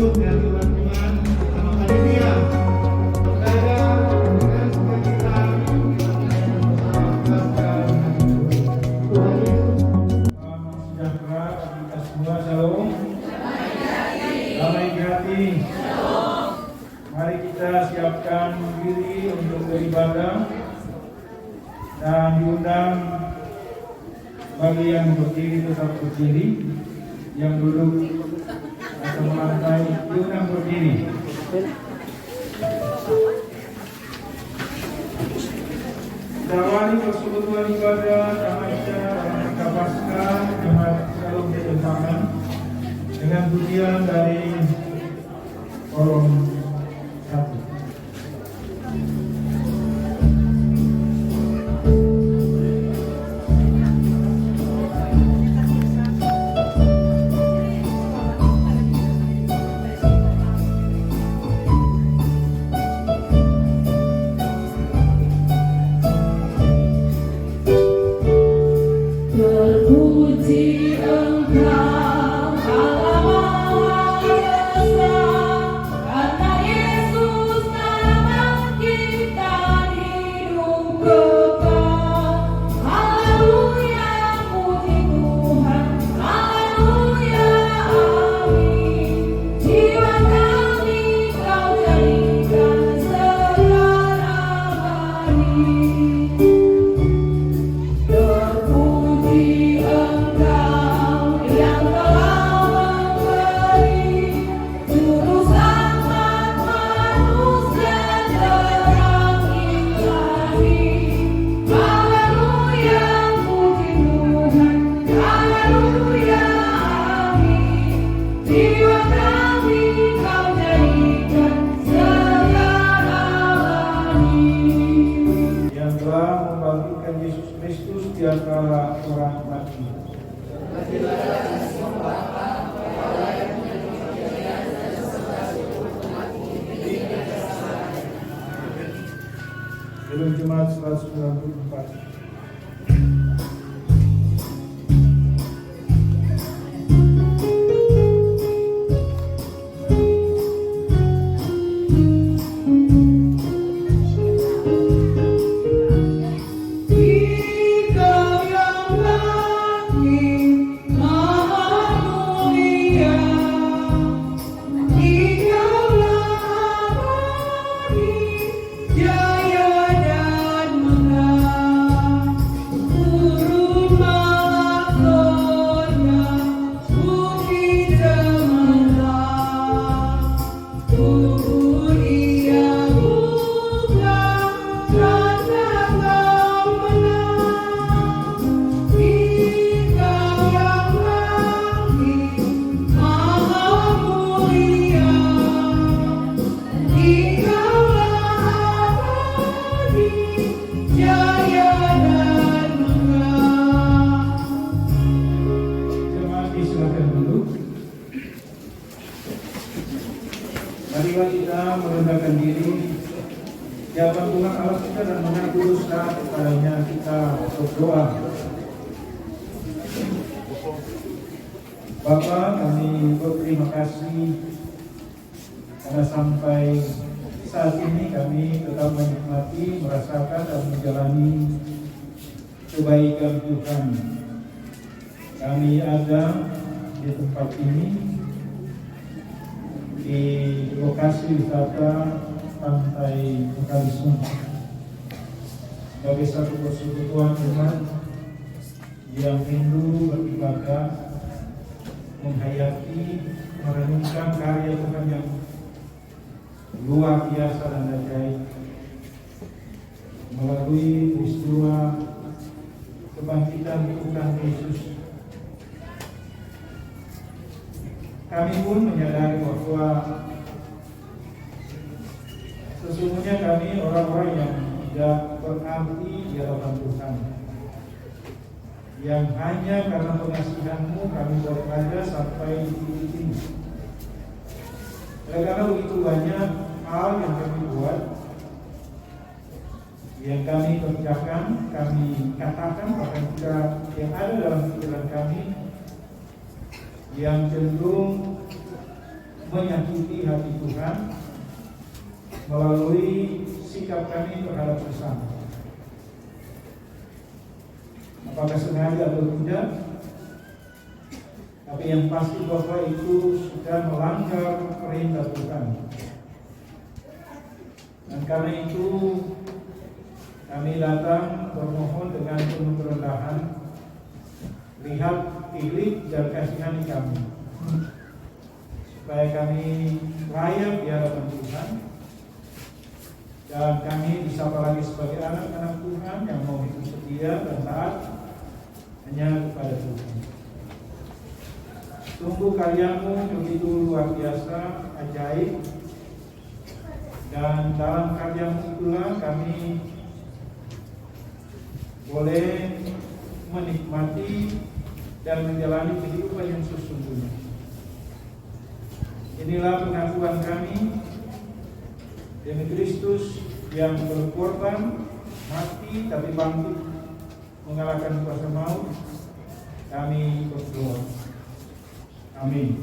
hidup dan teman-teman sama panitia. Saya dengan sukacita Tuhan Yesus. Salam sejahtera bagi kita semua. Shalom. Damai gratis. Mari kita siapkan diri untuk beribadah dan diundang bagi yang berdiri tetap berdiri, yang duduk atau melantai diundang berdiri. Kita awali persekutuan ibadah Ramadan Rangka Paskah Jemaat Shalom Kedepangan dengan pujian dari kolom 1. Terpuji Engkau Allah Maha Esa, karena Yesus telah menciptakan hidup kekal. Haleluya, puji Tuhan, haleluya, amin. Jiwa kami Kau jadikan segala abadi. Di antara orang mati. Dalam Jemaat 194. Marilah kita merendahkan diri di hadapan Tuhan Allah kita dan mengaku dosa kepadanya. Kita berdoa. Bapa, kami berterima kasih karena sampai saat ini kami tetap menikmati, merasakan dan menjalani kebaikan Tuhan. Kami ada di tempat ini, di lokasi wisata Pantai Mekalisung, sebagai satu persekutuan umat yang rindu beribadah, menghayati, merenungkan karya Tuhan yang luar biasa dan ajaib melalui peristiwa kebangkitan Tuhan Yesus. Kami pun menyadari bahwa sesungguhnya kami orang-orang yang tidak berarti di hadapan Tuhan, yang hanya karena pengasihan-Mu kami berada sampai di titik ini. Karena begitu banyak hal yang kami buat, yang kami kerjakan, kami katakan, bahkan juga yang ada dalam pikiran kami, yang cenderung menyakiti hati Tuhan melalui sikap kami terhadap sesama. Apakah sengaja atau tidak, tapi yang pasti bahwa itu sudah melanggar perintah Tuhan. Dan karena itu kami datang bermohon dengan penuh kerendahan, lihat ikhlas dan kasihani kami, supaya kami layak di hadapan Tuhan, dan kami disapa lagi sebagai anak-anak Tuhan yang mau hidup setia dan taat hanya kepada Tuhan. Sungguh karyamu begitu luar biasa, ajaib, dan dalam karyamu itulah kami boleh menikmati dan menjalani kehidupan yang sesungguhnya. Inilah pengakuan kami demi Kristus yang berkorban, mati tapi bangkit mengalahkan kuasa maut. Kami berdoa. Amin.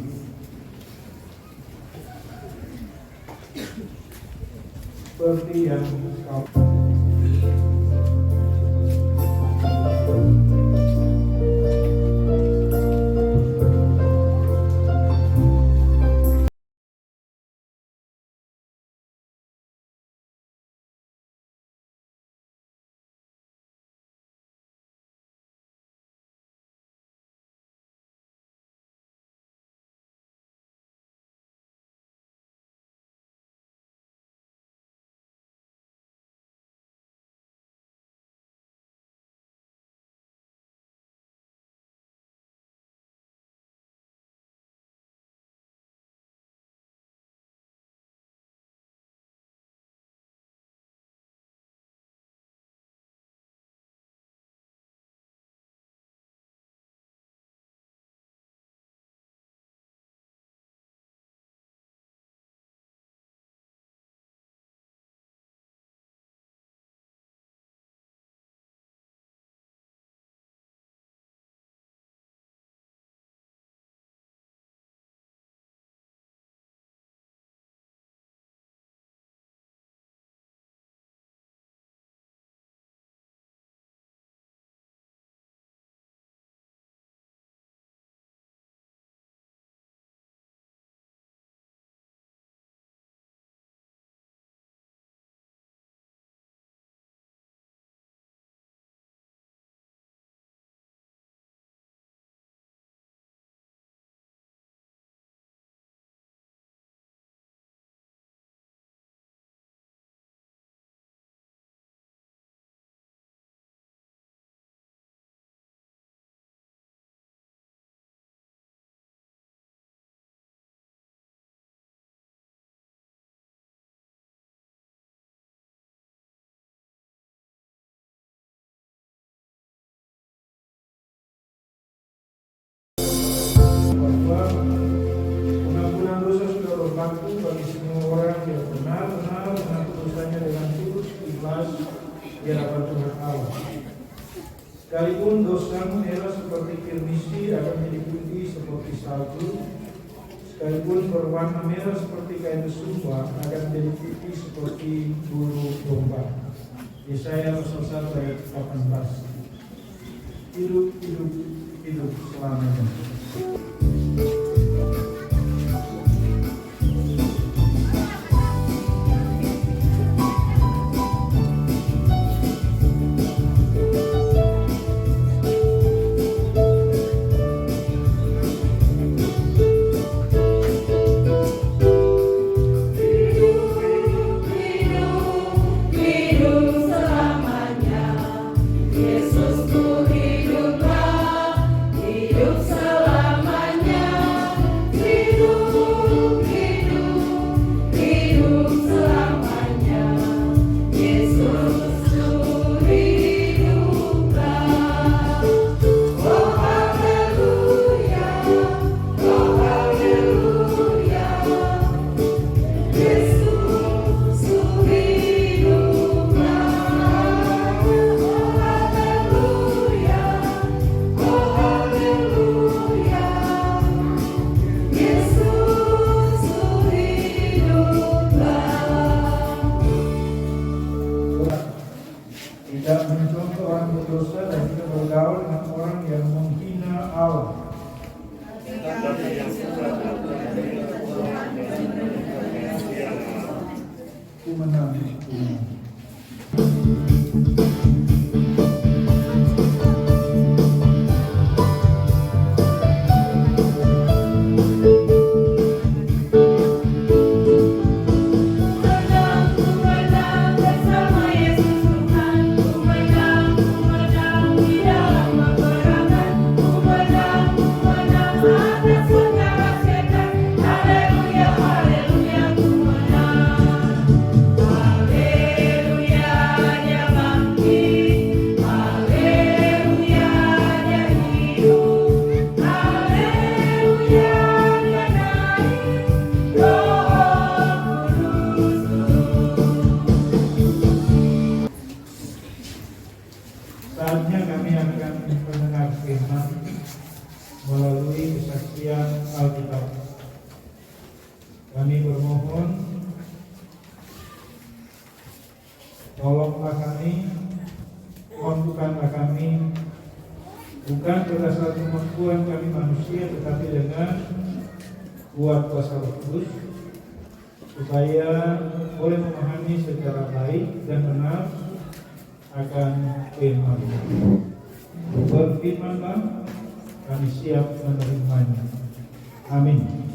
Seperti yang kau pengampunan dosa sudah berlaku bagi semua orang yang benar-benar mengaku dosanya dengan tulus ikhlas di hadapan Tuhan Allah. Sekalipun dosamu merah seperti kirmisi akan menjadi putih seperti salju, sekalipun berwarna merah seperti kain sumba akan menjadi putih seperti bulu domba. Yesaya pasal 1 ayat 18. Hidup, hidup, hidup selamanya. Yesusku hiduplah, hidup selamanya. Kami bermohon, tolonglah kami, mampukanlah kami, bukan berdasar kemampuan kami manusia, tetapi dengan kuat kuasa Roh Kudus, supaya boleh memahami secara baik dan benar akan firman. Berfirmanlah, kami siap menerimanya. Amin.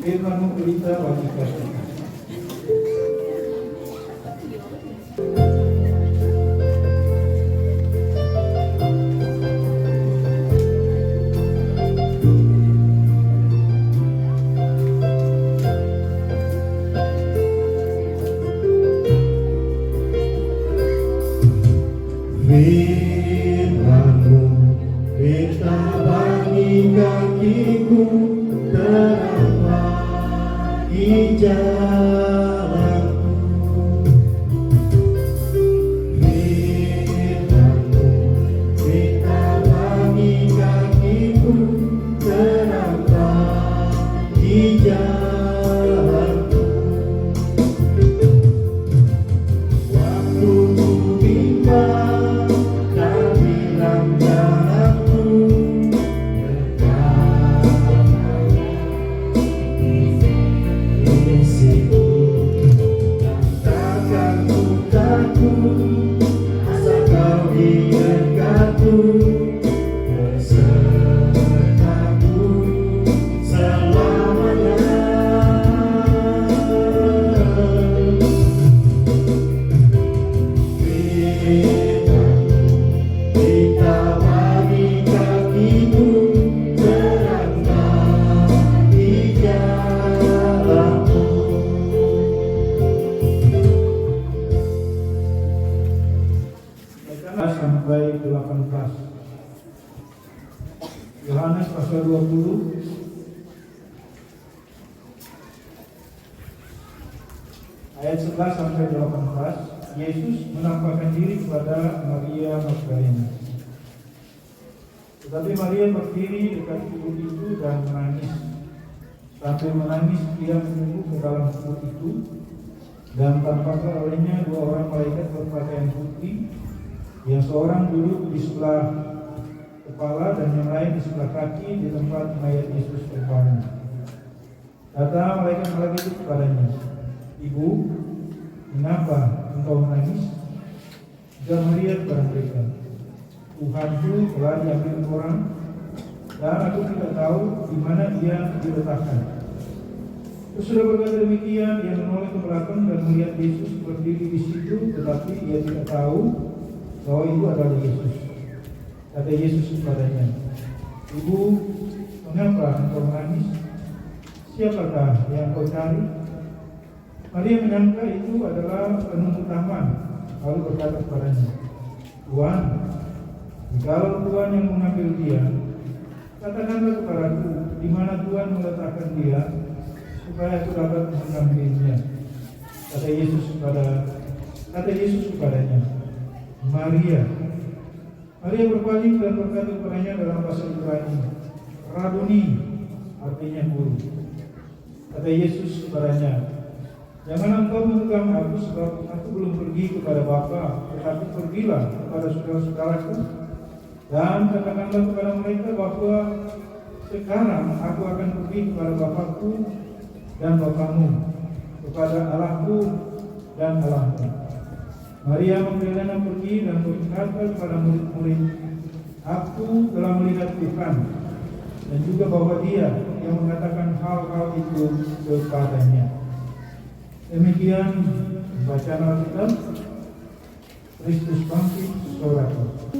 Firman berita bagi kita. Firman-Mu kita bagi kakiku, terang bagi jalanku. Firman-Mu kita bagi kakiku, terang bagi jalanku. Waktuku bimbang dan bilang jalanku, misiku dan takkan ku takut, asal Kau di dekatku, besertaku selamanya. Kita bagi kakiku, terang bagi jalanku. Sampai 18. Yohanes pasal 20 ayat 11 sampai 18. Yesus menampakkan diri kepada Maria Magdalena. Tetapi Maria berdiri dekat kubur itu dan menangis. Sambil menangis, ia menunggu ke dalam kubur itu, dan tampaklah olehnya dua orang malaikat berpakaian putih, yang seorang duduk di sebelah kepala dan yang lain di sebelah kaki di tempat mayat Yesus berbaring. Kata malaikat-malaikat itu kepadanya, "Ibu, mengapa engkau menangis?" Jawab Maria kepada mereka, "Tuhanku telah diambil orang, dan aku tidak tahu di mana ia diletakkan." Sesudah berkata demikian, ia menoleh ke belakang dan melihat Yesus berdiri di situ, tetapi ia tidak tahu bahwa itu adalah Yesus. Kata Yesus kepadanya, "Ibu, mengapa engkau menangis? Siapakah yang kau cari?" Maria menyangka itu adalah penunggu taman, lalu berkata kepadanya, "Tuhan, jikalau Tuhan yang mengambil dia, katakanlah kepadaku di mana Tuhan meletakkan dia, supaya aku dapat mengambilnya." Kata Yesus kepadanya, "Maria." Maria berpaling dan berkata kepadanya dalam bahasa Ibrani, "Rabuni," artinya guru. Kata Yesus kepadanya, "Jangan engkau memegang aku, sebab aku belum pergi kepada Bapa, tetapi pergilah kepada saudara-saudaraku dan katakanlah kepada mereka bahwa sekarang aku akan pergi kepada Bapakku dan Bapamu, kepada Allahku dan Allahmu." Maria Magdalena pergi dan berkata kepada murid-murid, "Aku telah melihat Tuhan," dan juga bahwa Dia yang mengatakan hal-hal itu kepadanya. Demikian bacaan Alkitab. Kristus bangkit, saudaraku.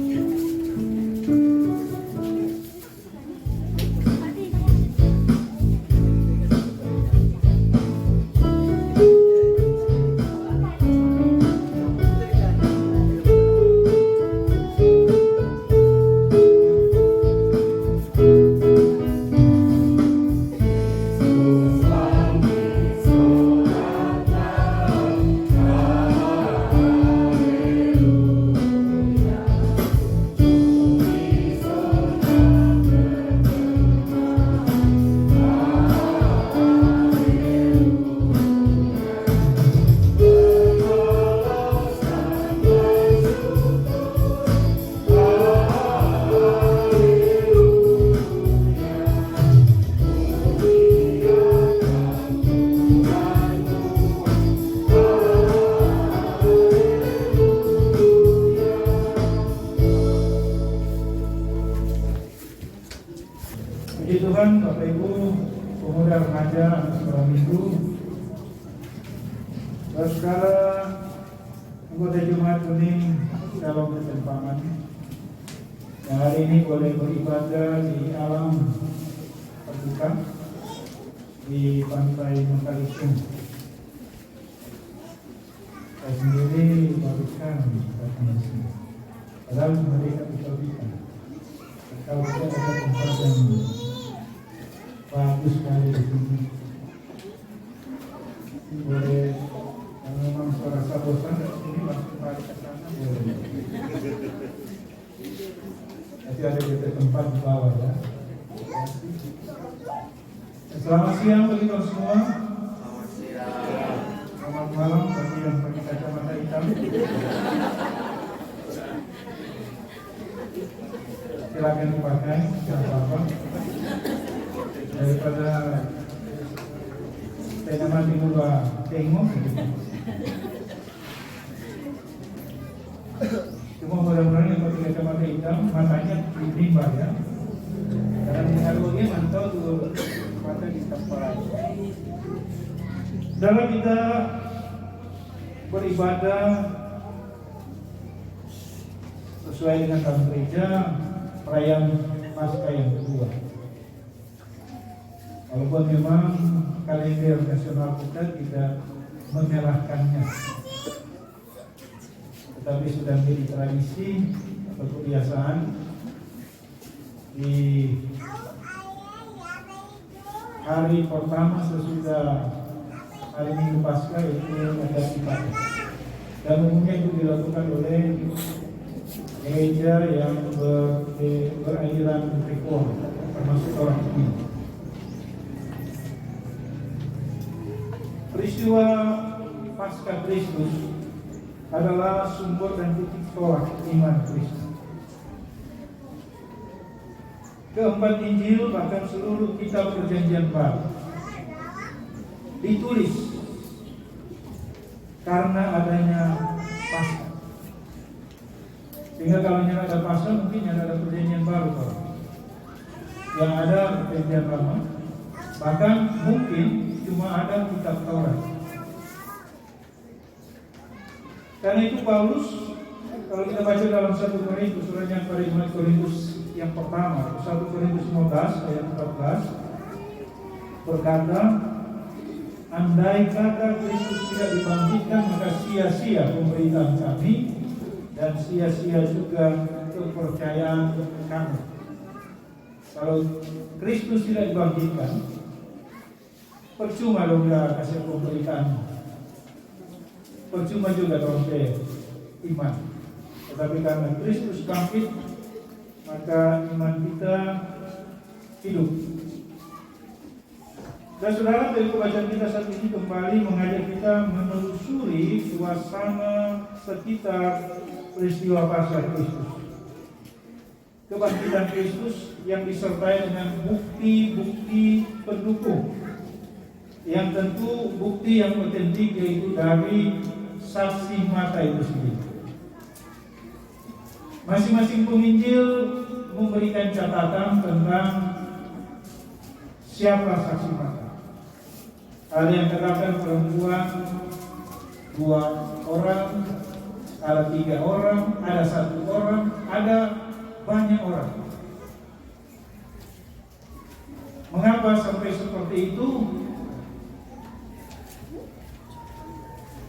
Bapak Ibu pemuda remaja anak sekolah minggu, saudara anggota Jemaat Kuning Shalom Kesempaman yang hari ini boleh beribadah di alam terbuka di pantai Mekalisung. Saya sendiri barusan datang di sini. Padahal mereka bisa. Kalau kita ada tempat yang bagus sekali di sini, boleh. Kalau memang rasa bosan di sini langsung balik ke sana boleh. Nanti ada kita tempat di bawah ya. Selamat siang bagi kau semua. Selamat malam bagi yang pakai kacamata hitam. Silakan dipakai, tidak apa-apa. Daripada saya mati mula tengok. Cuma mudah-mudahan yang pakai kacamata hitam matanya ditimbang ya. Karena kalau dia mantau tuh mata di tempat. Dalam kita beribadah sesuai dengan tahun gereja perayaan Paskah yang kedua. Walaupun memang kalender nasional kita tidak memerahkannya, tetapi sudah menjadi tradisi atau kebiasaan di hari pertama sesudah hari Minggu Paskah itu ada ibadah, dan umumnya itu dilakukan oleh gereja yang beraliran reform, termasuk orang ini. Peristiwa Paskah Kristus adalah sumber dan titik tolak iman Kristus. Keempat Injil bahkan seluruh kitab Perjanjian Baru ditulis karena adanya Paskah. Sehingga kalau yang ada Paskah mungkin yang ada Perjanjian Baru, yang ada Perjanjian Lama, bahkan mungkin cuma ada kitab Taurat. Karena itu Paulus, kalau kita baca dalam 1 Korintus, suratnya pada jemaat Korintus yang pertama, 1 Korintus 15 ayat 14 berkata, andai kata Kristus tidak dibangkitkan, maka sia-sia pemberitaan kami dan sia-sia juga kepercayaan kami. Kalau Kristus tidak dibangkitkan, percuma dong kita kasih pemberitaan, percuma juga dong iman. Tetapi karena Kristus bangkit, maka iman kita hidup. Dan saudara, dari pembacaan kita saat ini kembali mengajak kita menelusuri suasana sekitar peristiwa Paskah Kristus. Kebangkitan Kristus yang disertai dengan bukti-bukti pendukung, yang tentu bukti yang otentik, yaitu dari saksi mata itu sendiri. Masing-masing penginjil memberikan catatan tentang siapa saksi mata. Ada yang katakan perempuan 2 orang, ada 3 orang, ada 1 orang, ada banyak orang. Mengapa sampai seperti itu?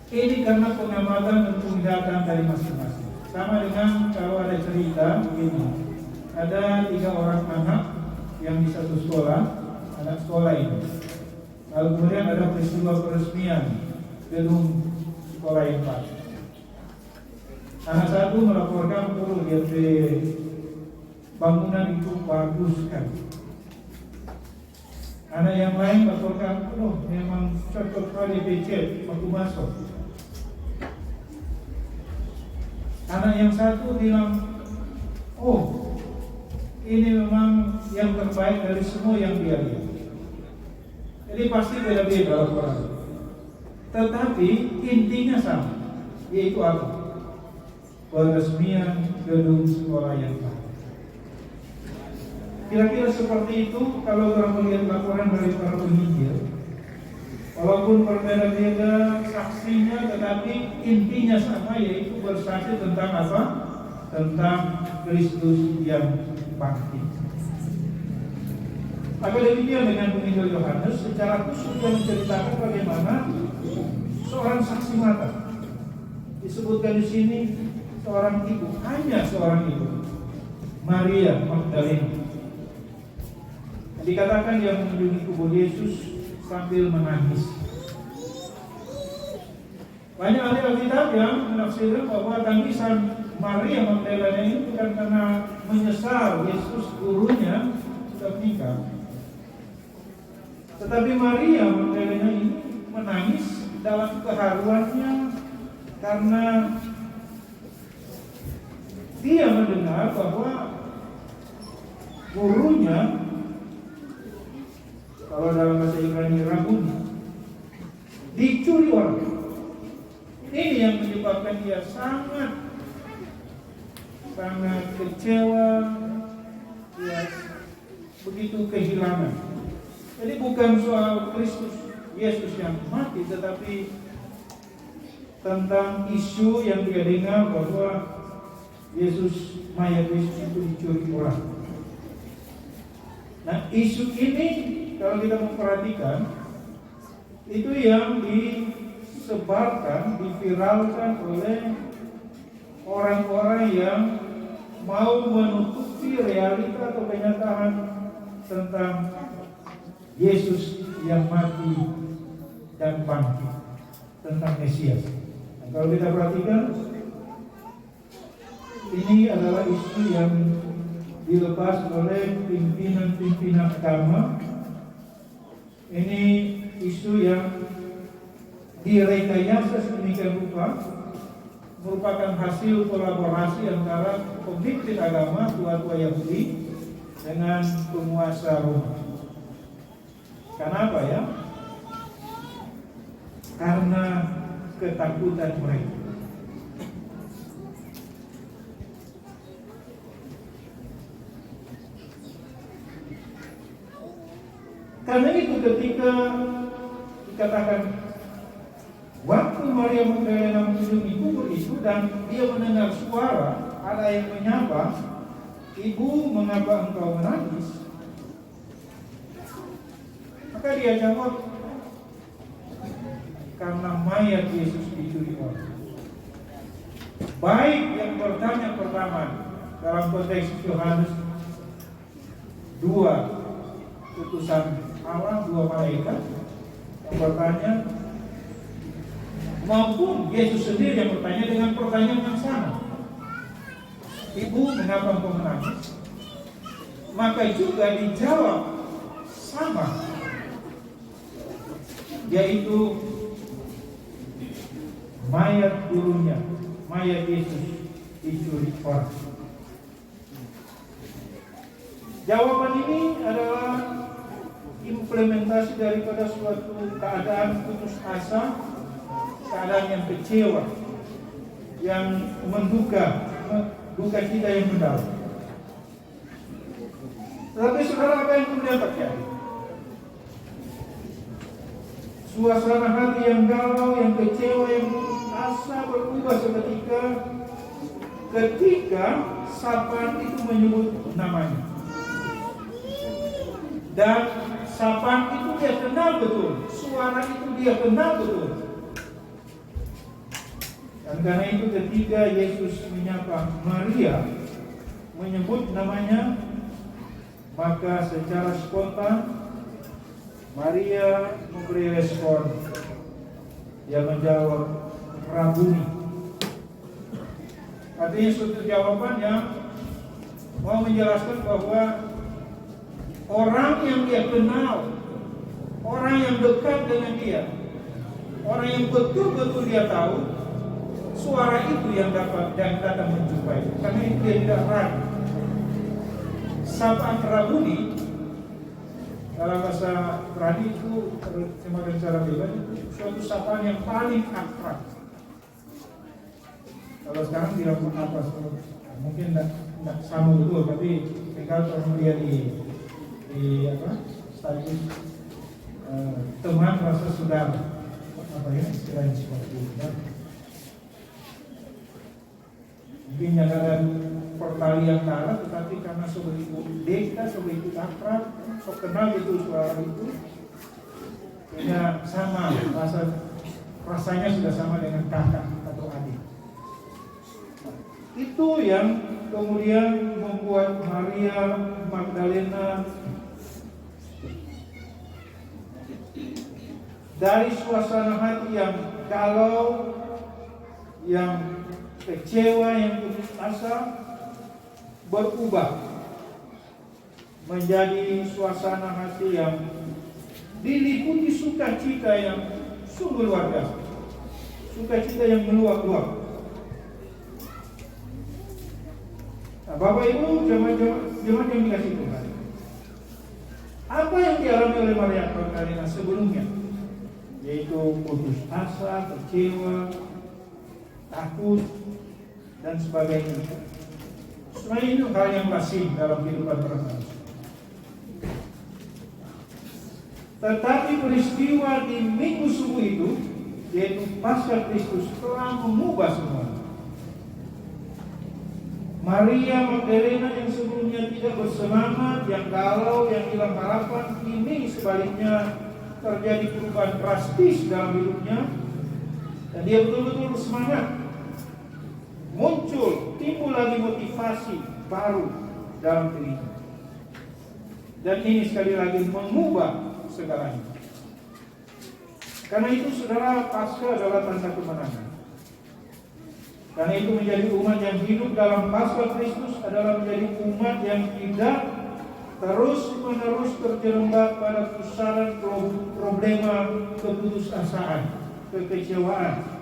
Ini karena pengamatan dan penglihatan dari masing-masing. Sama dengan kalau ada cerita begini, ada 3 orang anak yang di satu sekolah, anak sekolah ini. Lalu kemudian ada peristiwa peresmian gedung sekolah yang baru. Anak satu melaporkan, lihat bangunan itu bagus kan. Anak yang lain melaporkan, memang cocok kali becet waktu masuk. Anak yang satu bilang, ini memang yang terbaik dari semua yang dia lihat. Jadi pasti beda-beda laporan. Tetapi intinya sama, yaitu apa? Peresmian gedung sekolah yang baru. Kira-kira seperti itu kalau orang melihat laporan dari para penginjil. Walaupun berbeda-beda saksinya, tetapi intinya sama, yaitu bersaksi tentang apa? Tentang Kristus yang bangkit. Maka demikian dengan penginjil Yohanes, secara khusus dia menceritakan bagaimana seorang saksi mata. Disebutkan di sini seorang ibu, hanya seorang ibu, Maria Magdalena. Dikatakan dia mengunjungi kubur Yesus sambil menangis. Banyak ahli Alkitab yang menafsirkan bahwa tangisan Maria Magdalena ini bukan karena menyesal Yesus gurunya sudah meninggal, tetapi Maria Magdalena ini menangis dalam keharuannya karena dia mendengar bahwa gurunya, kalau dalam bahasa Ibrani Rabuni, dicuri orang. Ini yang menyebabkan dia sangat kecewa, dia begitu kehilangan. Jadi bukan soal Kristus Yesus yang mati, tetapi tentang isu yang dia dengar bahwa Yesus, mayat Yesus itu dicuri orang. Nah, isu ini kalau kita memperhatikan, itu yang disebarkan, diviralkan oleh orang-orang yang mau menutupi realita atau kenyataan tentang Yesus yang mati dan bangkit, tentang Mesias. Nah, kalau kita perhatikan, ini adalah isu yang dilepas oleh pimpinan-pimpinan agama. Ini isu yang direkayasa sedemikian rupa, merupakan hasil kolaborasi antara pemimpin agama, tua-tua Yahudi dengan penguasa Roma. Kenapa ya? Karena ketakutan mereka. Karena itu ketika dikatakan waktu Maria Magdalena mengunjungi kubur itu dan dia mendengar suara ada yang menyapa, "Ibu, mengapa engkau menangis?" Maka dia jawab, "Karena mayat Yesus dicuri orang." Baik yang bertanya pertama dalam konteks Yohanes 2, utusan Allah, 2 malaikat yang bertanya, maupun Yesus sendiri yang bertanya dengan pertanyaan yang sama, "Ibu, mengapa engkau menangis?" Maka juga dijawab sama, yaitu mayat gurunya, mayat Yesus dicuri orang. Jawaban ini adalah implementasi daripada suatu keadaan putus asa, keadaan yang kecewa, yang menduga cita yang mendalam. Tetapi saudara, apa yang kemudian terjadi? Suasana hati yang galau, yang kecewa, yang putus asa berubah seketika ketika sapaan itu menyebut namanya. Dan sapaan itu dia kenal betul, suara itu dia kenal betul. Dan karena itu ketika Yesus menyapa Maria, menyebut namanya, maka secara spontan Maria memberi respon. Dia menjawab, "Rabuni." Artinya suatu jawaban yang mau menjelaskan bahwa orang yang dia kenal, orang yang dekat dengan dia, orang yang betul-betul dia tahu, suara itu yang datang menjumpai. Karena itu dia tidak ragu. Sapaan Rabuni dalam bahasa Ibrani itu terjemahkan secara bebas, itu suatu sapaan yang paling akrab. Kalau sekarang tidak apa, mungkin tidak sama betul, tapi tinggal kemudian di apa status teman rasa saudara, apa ya istilahnya seperti itu kan? Mungkin jangan pertalian darah, tetapi karena sudah ikut deka, sudah ikut akrab, so kenal itu suara itu, kayaknya sama rasanya sudah sama dengan kakak atau adik. Itu yang kemudian membuat Maria Magdalena dari suasana hati yang galau, yang kecewa, yang putus asa, berubah menjadi suasana hati yang diliputi sukacita yang sungguh luar biasa, sukacita yang meluap-luap. Nah, Bapak Ibu, jemaat yang dikasih Tuhan, apa yang dialami oleh Maria Magdalena sebelumnya, yaitu putus asa, kecewa, takut, dan sebagainya. Sebenarnya itu hal yang lazim dalam kehidupan orang manusia. Tetapi peristiwa di Minggu Subuh itu, yaitu Paskah Kristus, telah mengubah semua. Maria Magdalena yang sebelumnya tidak bersemangat, yang galau, yang hilang harapan, ini sebaliknya terjadi perubahan drastis dalam hidupnya, dan dia betul-betul bersemangat. Timbul lagi motivasi baru dalam dirinya. Dan ini sekali lagi mengubah segalanya. Karena itu saudara, Paskah adalah tanda kemenangan. Karena itu menjadi umat yang hidup dalam Paskah Kristus adalah menjadi umat yang tidak terus-menerus terjerembab pada pusaran problema keputusasaan, kekecewaan.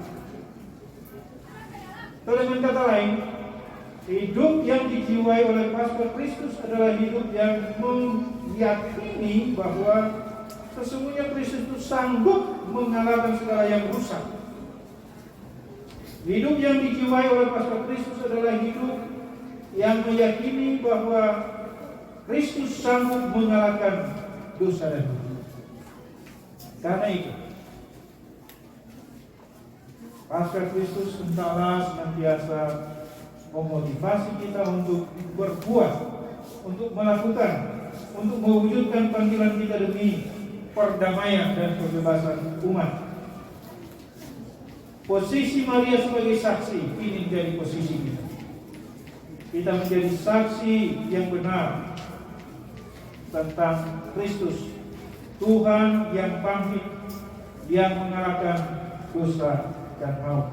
Dengan kata lain, hidup yang dijiwai oleh Paskah Kristus adalah hidup yang meyakini bahwa sesungguhnya Kristus itu sanggup mengalahkan segala yang rusak. Hidup yang dijiwai oleh Paskah Kristus adalah hidup yang meyakini bahwa Kristus sanggup mengalahkan dosa dan dosa. Karena itu, Paskah Kristus entahlah senantiasa memotivasi kita untuk berbuat, untuk melakukan, untuk mewujudkan panggilan kita demi perdamaian dan kebebasan umat. Posisi Maria sebagai saksi ini menjadi posisi kita. Kita menjadi saksi yang benar tentang Kristus, Tuhan yang bangkit, yang mengalahkan dosa dan maut.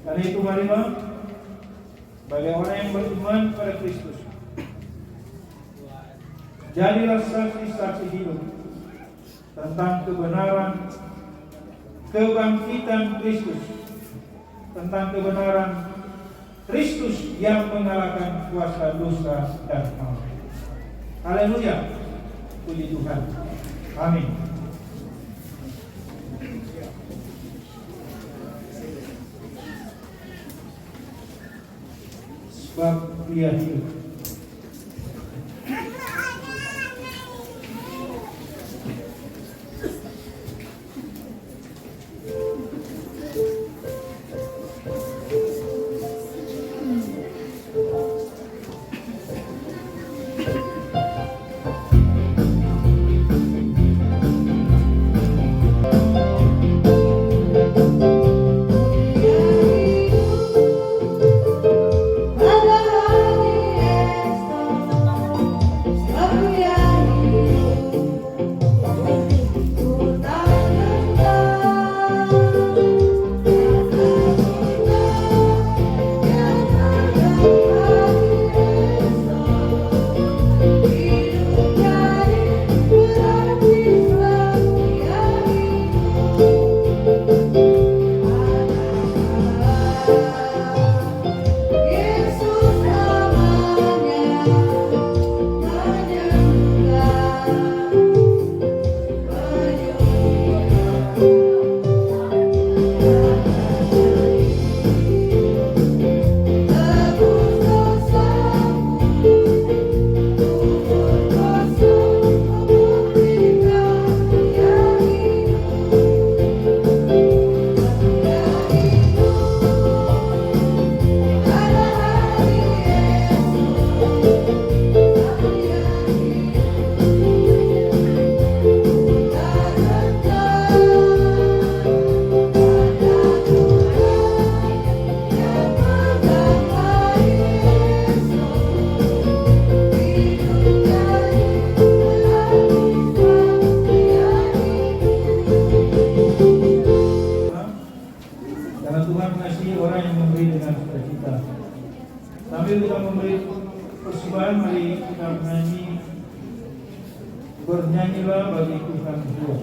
Karena itu marilah bagi orang yang beriman pada Kristus, jadilah saksi-saksi hidup tentang kebenaran kebangkitan Kristus, tentang kebenaran Kristus yang mengalahkan kuasa dosa dan maut. Haleluya, puji Tuhan, amin. Sebab dia hidup. Ada hari Bernyanyilah bagi Tuhan Tuhan.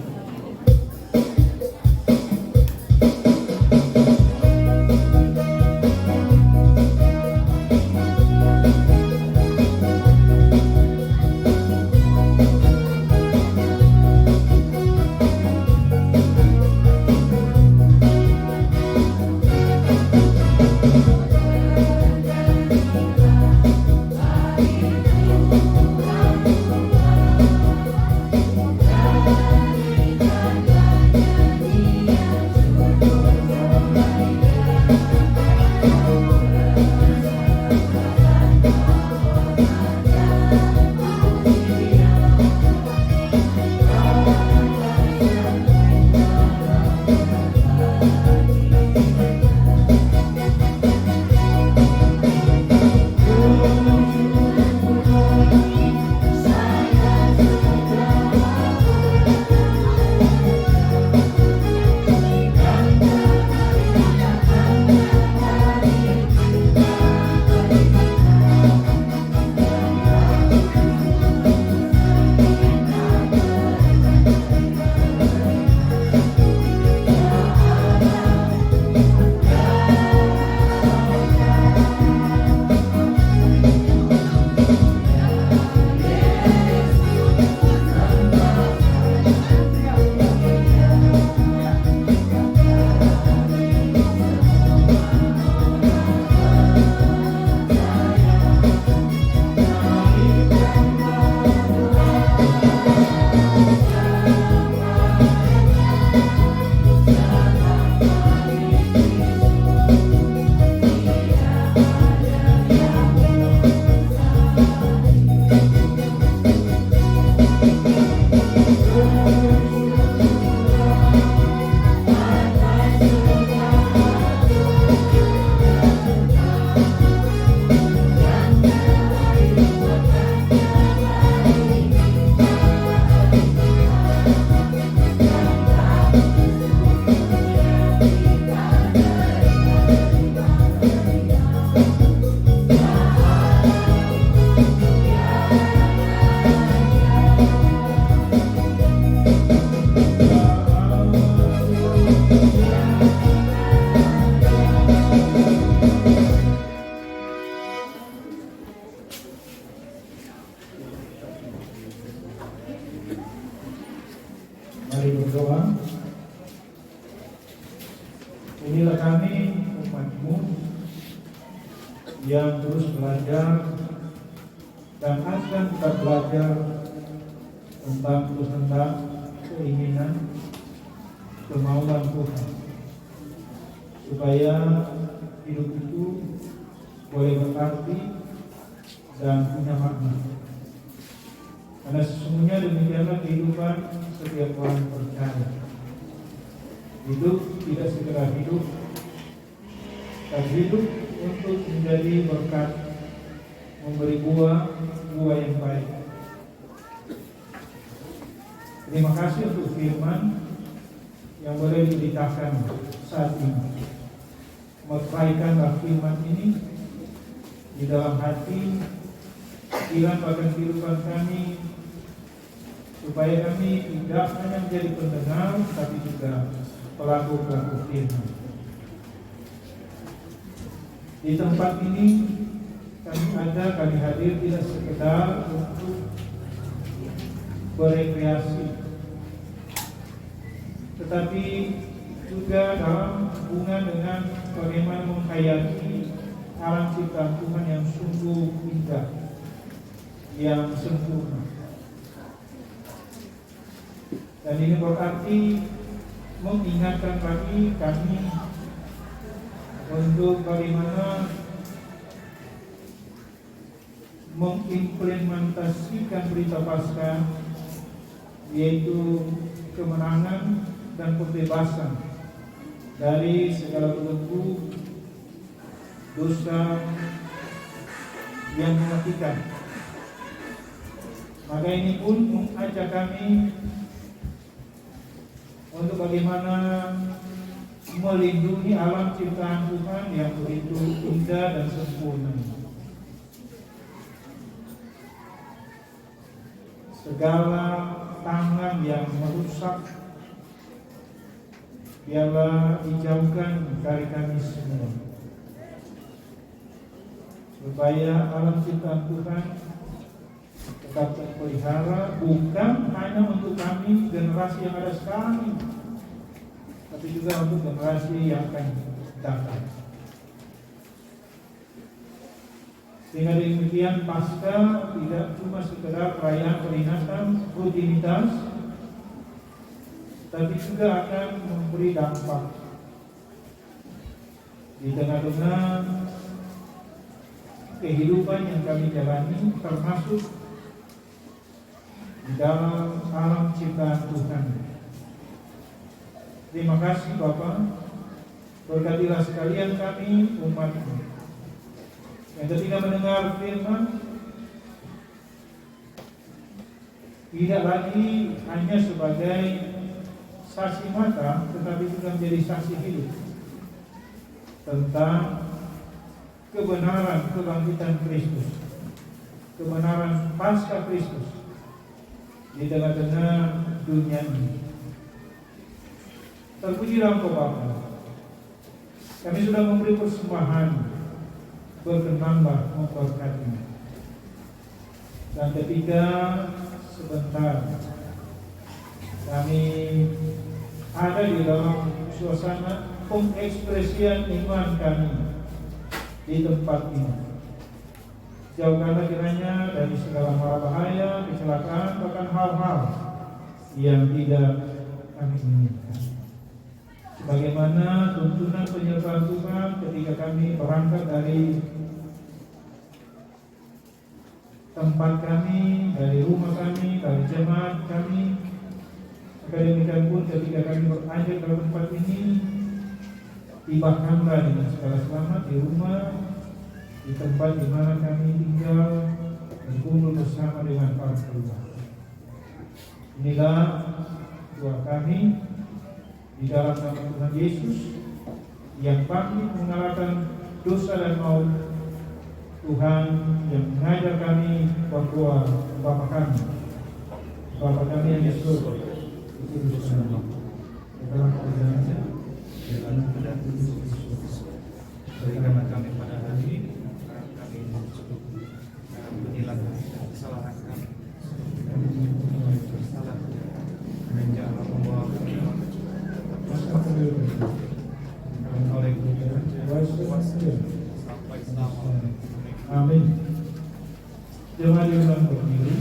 Mari berdoa. Inilah kami umat-Mu yang terus belajar dan akan tetap belajar tentang kehendak, keinginan, kemauan Tuhan, supaya hidup itu boleh berarti dan punya makna. Karena sesungguhnya demikianlah kehidupan setiap orang percaya. Hidup tidak sekedar hidup, tapi hidup untuk menjadi berkat, memberi buah yang baik. Terima kasih untuk firman yang boleh diberitakan saat ini. Mempelajarikanlah firman ini di dalam hati, pikiran bahkan kehidupan kami, supaya kami tidak hanya menjadi pendengar, tapi juga pelaku-pelaku firman. Di tempat ini kami hadir tidak sekedar untuk berekreasi, tetapi juga dalam hubungan dengan bagaimana menghayati alam ciptaan Tuhan yang sungguh indah, yang sempurna. Dan ini berarti mengingatkan bagi kami untuk bagaimana mengimplementasikan berita Paskah, yaitu kemenangan dan pembebasan dari segala bentuk dosa yang mematikan. Maka ini pun mengajak kami untuk bagaimana melindungi alam ciptaan Tuhan yang begitu indah dan sempurna. segala tangan yang merusak biarlah dijauhkan dari kami semua, supaya alam ciptaan Tuhan tetap terpelihara, bukan hanya untuk kami generasi yang ada sekarang ini, tapi juga untuk generasi yang akan datang. Sehingga demikian Paskah tidak cuma sekedar perayaan peringatan rutinitas, tapi juga akan memberi dampak di tengah-tengah kehidupan yang kami jalani, termasuk di dalam alam ciptaan Tuhan. Terima kasih Bapak, berkatilah sekalian kami umat-Mu yang ketika mendengar firman tidak lagi hanya sebagai saksi mata, tetapi juga menjadi saksi hidup tentang kebenaran kebangkitan Kristus, kebenaran Paskah Kristus di tengah-tengah dunia ini. Terpujilah Engkau Bapa. Kami sudah memberi persembahan, berkenanlah memberkati. Dan ketika sebentar kami ada di dalam suasana pengekspresian iman kami di tempat ini, jauhkanlah kiranya dari segala mara bahaya, kecelakaan, bahkan hal-hal yang tidak kami inginkan. Sebagaimana tuntunan penyertaan Tuhan ketika kami berangkat dari tempat kami, dari rumah kami, dari jemaat kami, maka demikian pun ketika kami beranjak dalam tempat ini, tibakanlah dengan segala selamat di rumah, di tempat di mana kami tinggal, berkumpul bersama dengan para keluarga. Inilah doa kami di dalam nama Tuhan Yesus yang bangkit mengalahkan dosa dan maut. Tuhan yang mengajar kami berdoa, Bapa kami yang di surga, dikuduskanlah dalam kerajaannya, dalam kehendak Kristus. Berikanlah kami pada hari ini kami mencukupi, ampunilah kesalahan kami, bersalah, dan janganlah membawa kami oleh sampai selama. Amin. Jemaat diundang berdiri.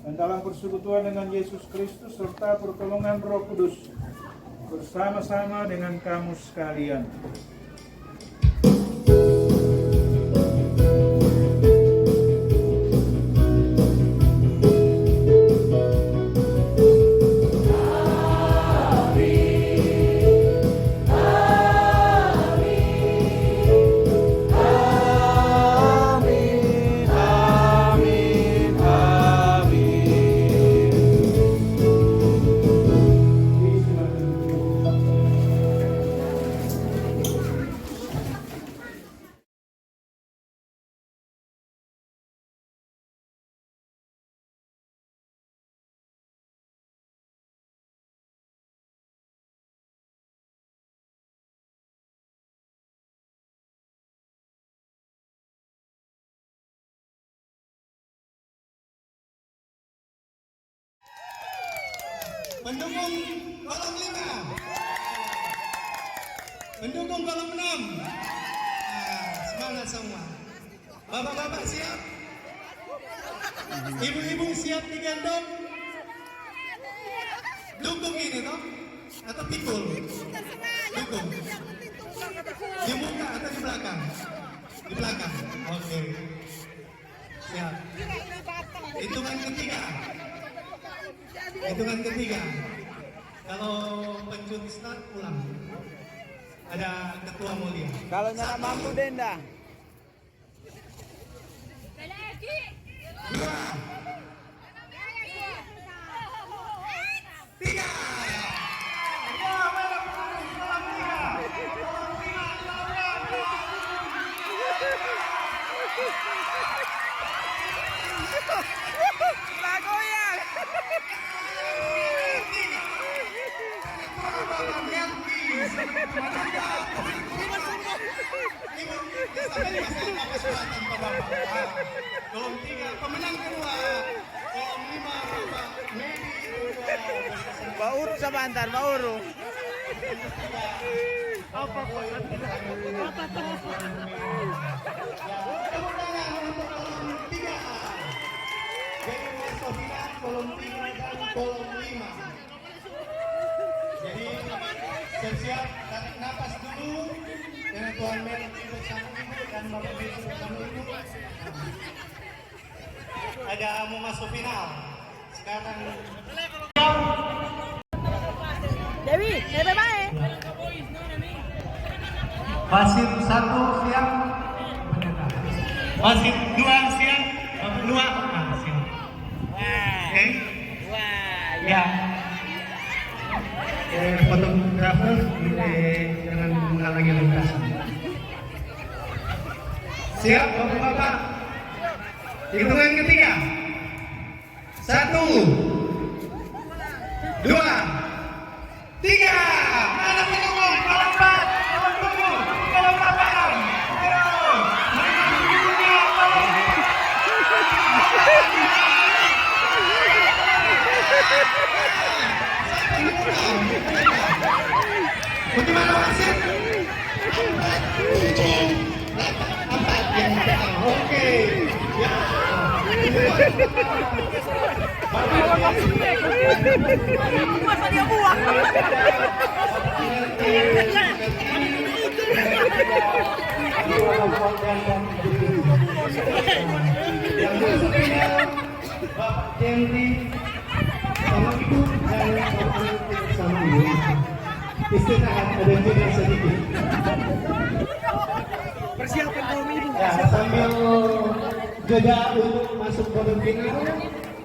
Dan dalam persekutuan dengan Yesus Kristus serta pertolongan Roh Kudus bersama-sama dengan kamu sekalian. Pendukung kolom 5. Pendukung kolom 6. Semangat semua. Bapak-bapak siap? Ibu-ibu siap digendong? Dukung ini toh? Atau pikul? Dukung. Di muka atau di belakang? Di belakang. Oke. Siap. Hitungan ketiga. Hitungan ketiga. Kalau pencut start pulang. Ada ketua mulia. Kalau nggak mampu Denda. 2, 3. Lagoyan. Kolom 3 pemenang kedua. Kolom 5 Bapak Medi. Bauru sama antar Bauru. Apa kolom 3. Jadi Sofina kolom 3 dan kolom 5. Jadi siap-siap tarik napas dulu dengan Tuhan Medi bersama ibu dan Bapak Medi bersama ibu. Ada mau masuk final. Sekarang Dewi, bye-bye. wasit 1 siap. Wasit 2 siap. 2 siap. Oke. Ya. Fotografer jangan menghalangi lintasan. Siap, Bapak-bapak. Hitungan ketiga. 1, 2, 3. Mana pendukung? Kolom 4, kolom 7, kolom 8. Ayo. Mana pendukungnya? Kolom 4. Bagaimana wasit? 4 yang oke. Ya. Masa dia buang? Yang berikutnya Bapak Jendri sama Ibu dan Bapak sama Ibu. Istirahat ada juga sedikit. Persiapan kaum ibu. Ya, sambil jeda untuk masuk babak final,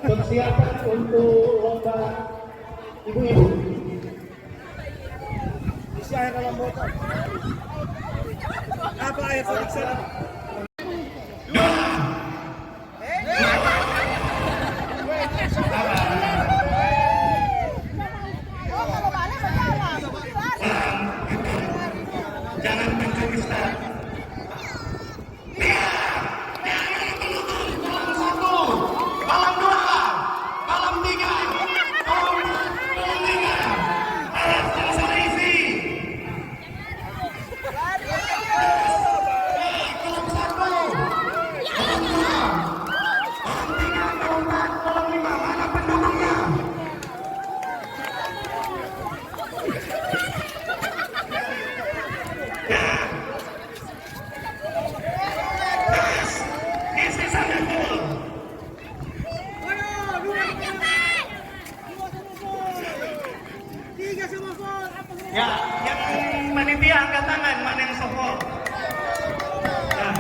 persiapan untuk lomba ibu-ibu. Isi air dalam botol. Apa air periksa? Jangan mencuri start. Malam 2, malam 3, malam 3. Ayo selesai isi. Kolom 1, kolom 2, kolom 3, kolom 4, kolom 5. Mana pendukungnya? Isi sangat full. Ya, yang panitia angkat tangan, mana yang support? Ya.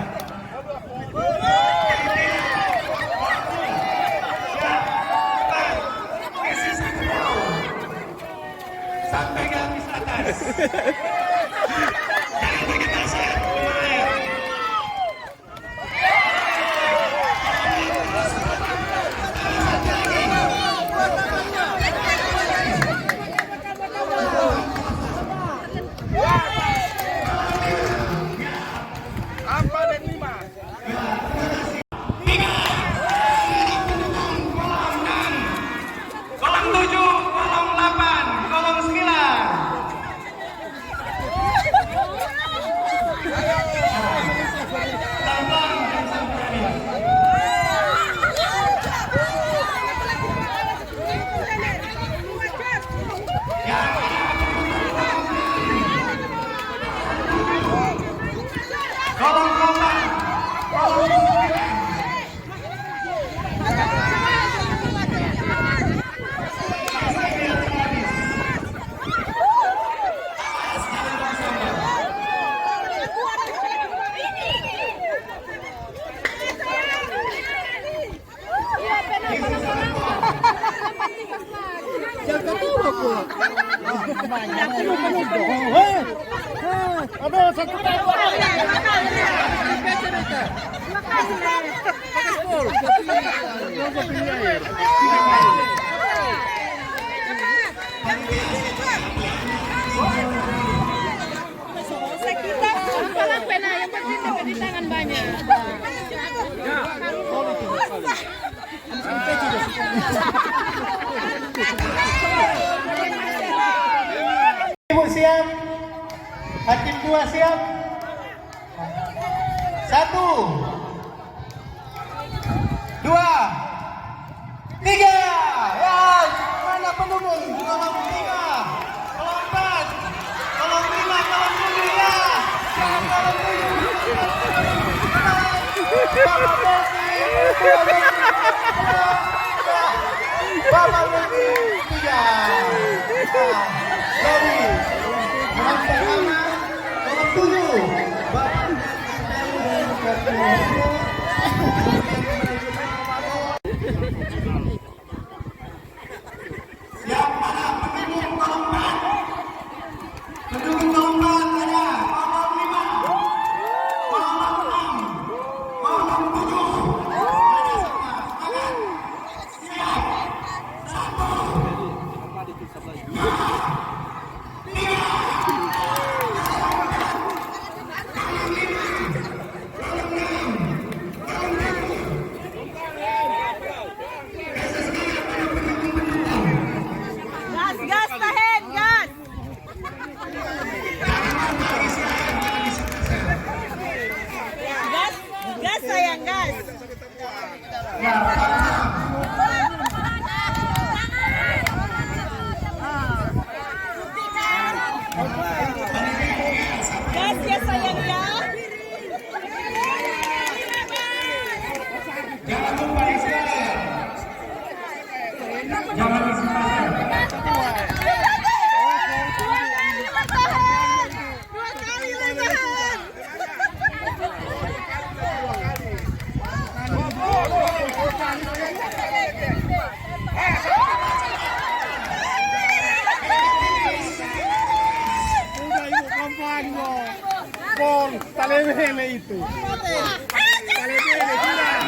Isi sangat full. Sampai garis atas. Jangan berketasan. Kolom 7, kolom 8. Aduh, satu tahu. Kita palang pena yang penting dapat di tangan banyak. Ibu siap, hakim 2 siap. 1, 2, 3. Ya, mana pendukung? Tolong 5, tolong 4, tolong 5, tolong 7 ya. Tolong 7. Bapak Lagi 3. Dari yang pertama, tolong 7. Bapak siap mana pendukung tolong 4. Pendukung tolong 4 ada. Tolong 5. Tolong 6. Tolong 7. Ada semua. Semangat. Siap. 1, 2, 3. Gas, tahan, gas. Gas sayang, gas. Gas ya sayang ya. Jangan lupa istirahat. Jangan istirahat. Dua kali bertahan. Udah ibu pelan-pelan mo. Pol, talebele itu. Talebele sudah.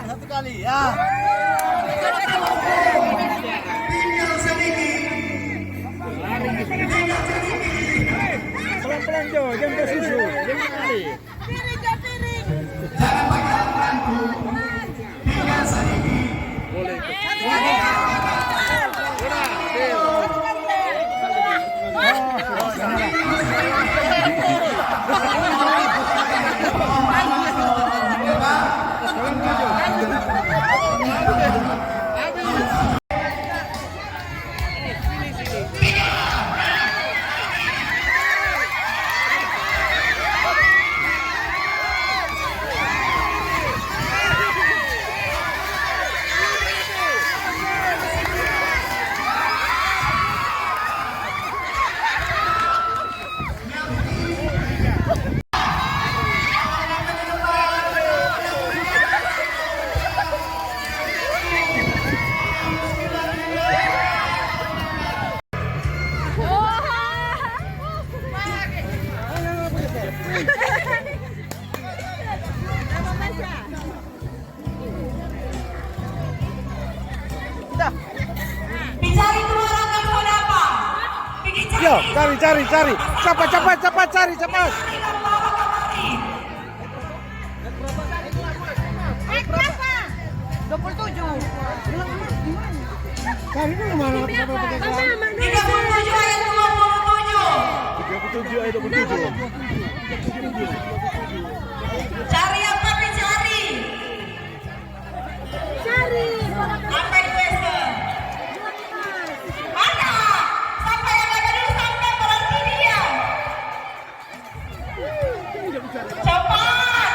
Satu kali ya. Pelan-pelan Jo, jangan tersusu, jangan kali. Piring ya piring. Dicari dua orang yang mau apa? Yo, cari. Cepat cari, cepat. Berapa? 27. Cari dulu mana? 37 ayat 27. 37 ayat 27. Cari apa dicari? Cari. Apa itu Esther? Mana? Sampai yang ada dulu sampai berhenti dia. Cepat.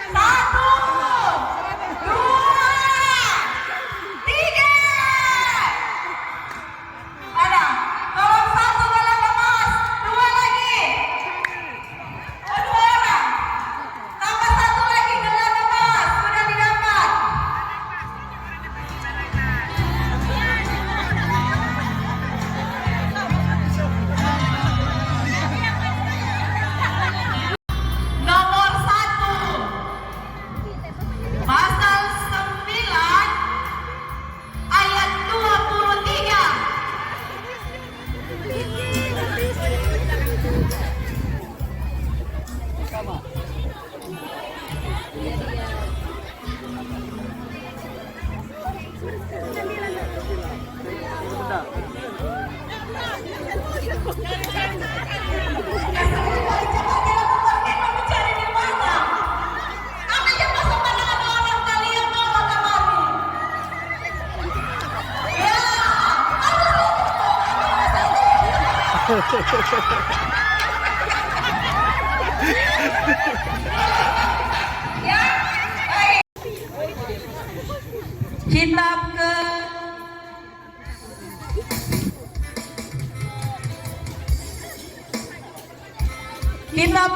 1, Mencari di mana? Apa yang masuk pandangan orang kalian bawa kemari? Ya, ya, baik. Kitab ke Kitab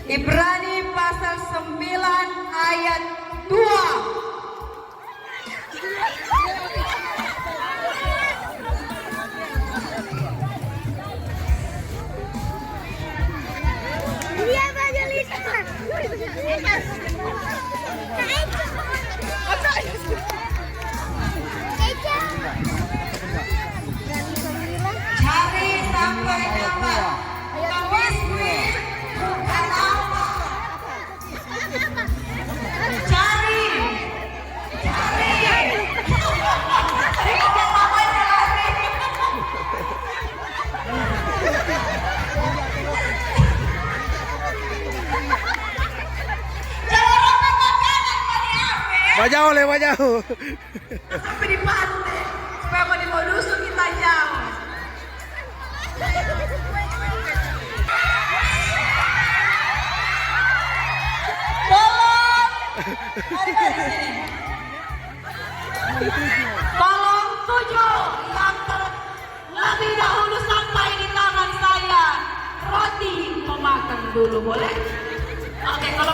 Ibrani pasal 9 ayat 2. Dia baju Lisa. Cari sampai dapat. Bukan bisnis, bukan apa. Cari. Tidak sampai selesai. Jangan lupa makanan kali apa. Wajah oleh wajah. Sampai di pantai. Supaya mau dimodusin kita jauh. Tolong, ada di sini. Tolong 7 yang terlebih dahulu sampai di tangan saya. Roti memakan dulu boleh? Oke, kalau